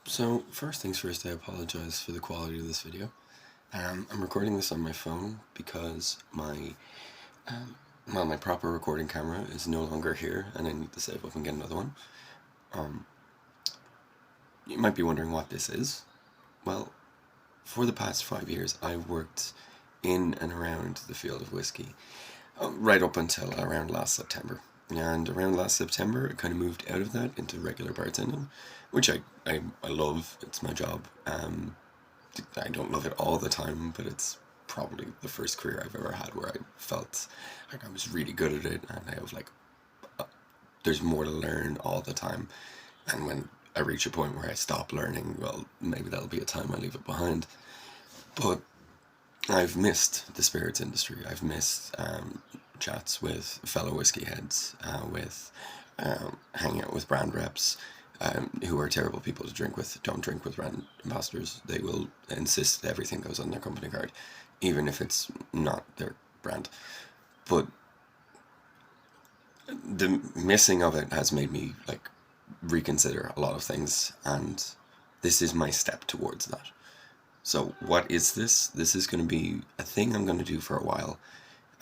So, first things first, I apologize for the quality of this video. I'm recording this on my phone because my proper recording camera is no longer here and I need to save up and get another one. You might be wondering what this is. Well, for the past 5 years, I worked in and around the field of whiskey, right up until around last September. And around last September, I kind of moved out of that into regular bartending, which I love. It's my job. I don't love it all the time, but it's probably the first career I've ever had where I felt like I was really good at it, and I have there's more to learn all the time. And when I reach a point where I stop learning, well, maybe that'll be a time I leave it behind. But I've missed the spirits industry. I've missed chats with fellow whiskey heads, with hanging out with brand reps, who are terrible people to drink with. Don't drink with brand ambassadors. They will insist that everything goes on their company card, even if it's not their brand. But the missing of it has made me reconsider a lot of things, and this is my step towards that. So what is this? This is going to be a thing I'm going to do for a while.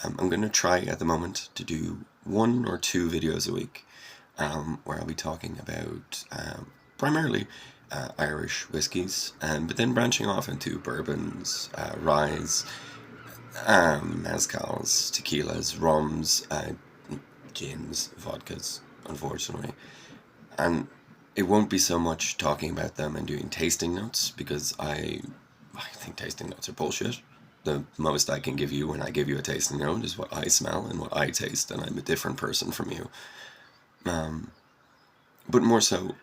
I'm going to try at the moment to do 1 or 2 videos a week, where I'll be talking about primarily Irish whiskies, but then branching off into bourbons, ryes, mezcals, tequilas, rums, gins, vodkas, unfortunately. And it won't be so much talking about them and doing tasting notes, because I think tasting notes are bullshit. The most I can give you when I give you a tasting note is what I smell and what I taste, and I'm a different person from you. But more so,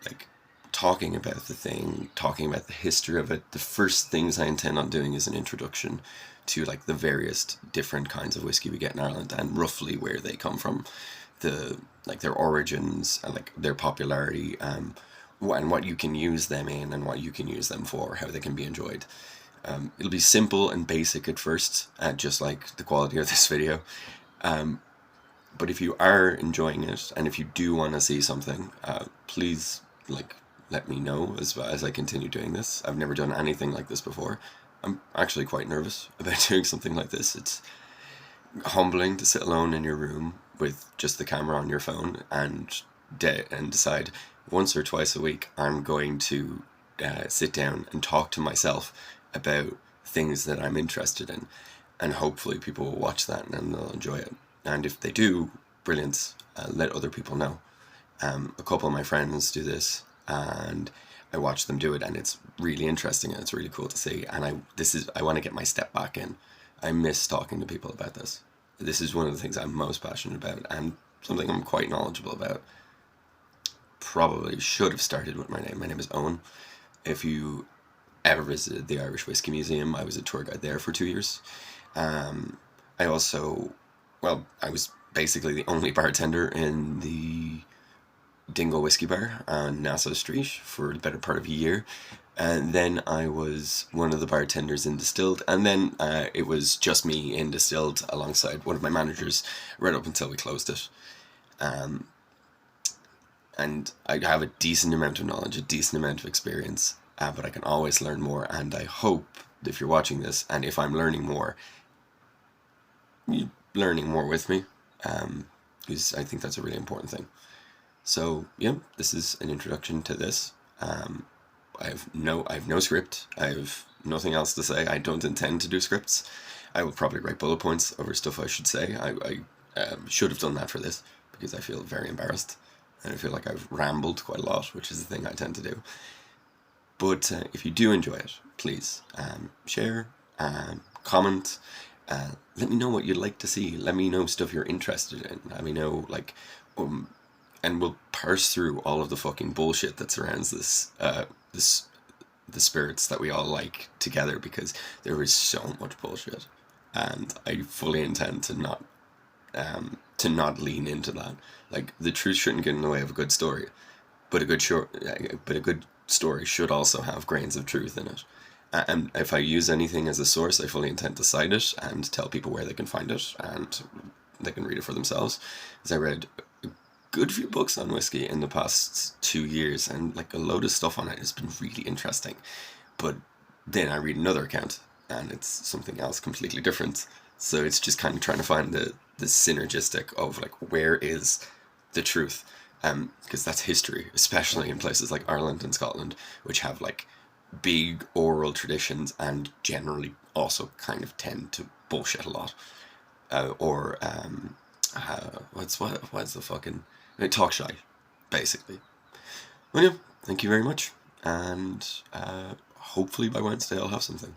talking about the thing, talking about the history of it. The first things I intend on doing is an introduction to the various different kinds of whiskey we get in Ireland and roughly where they come from, their origins and their popularity, and what you can use them in and what you can use them for, how they can be enjoyed. It'll be simple and basic at first, just like the quality of this video. But if you are enjoying it, and if you do want to see something, please let me know as I continue doing this. I've never done anything like this before. I'm actually quite nervous about doing something like this. It's humbling to sit alone in your room with just the camera on your phone and decide once or twice a week I'm going to sit down and talk to myself about things that I'm interested in, and hopefully people will watch that and they'll enjoy it. And if they do, brilliant. Let other people know. A couple of my friends do this, and I watch them do it, and it's really interesting and it's really cool to see. And I want to get my step back in. I miss talking to people about this. This is one of the things I'm most passionate about, and something I'm quite knowledgeable about. Probably should have started with my name. My name is Owen. If you ever visited the Irish Whiskey Museum, I was a tour guide there for 2 years. I was basically the only bartender in the Dingle Whiskey Bar on Nassau Street for the better part of a year. And then I was one of the bartenders in Distilled, and then it was just me in Distilled alongside one of my managers right up until we closed it. And I have a decent amount of knowledge, a decent amount of experience, but I can always learn more, and I hope if you're watching this, and if I'm learning more, you're learning more with me, because I think that's a really important thing. So, yeah, this is an introduction to this. I have no script. I have nothing else to say. I don't intend to do scripts. I will probably write bullet points over stuff I should say. I should have done that for this, because I feel very embarrassed, and I feel like I've rambled quite a lot, which is the thing I tend to do. But if you do enjoy it, please share, comment, let me know what you'd like to see. Let me know stuff you're interested in. Let me know, and we'll parse through all of the fucking bullshit that surrounds the spirits that we all like together, because there is so much bullshit, and I fully intend to not lean into that. The truth shouldn't get in the way of a good story, but a good story should also have grains of truth in it. And if I use anything as a source, I fully intend to cite it and tell people where they can find it, and they can read it for themselves. As I read good few books on whiskey in the past 2 years, and like a load of stuff on it has been really interesting. But then I read another account, and it's something else completely different. So it's just kind of trying to find the synergistic of like where is the truth, because that's history, especially in places like Ireland and Scotland, which have like big oral traditions and generally also kind of tend to bullshit a lot. Or what's the fucking talk shy, basically. Well, yeah, thank you very much, and hopefully by Wednesday I'll have something.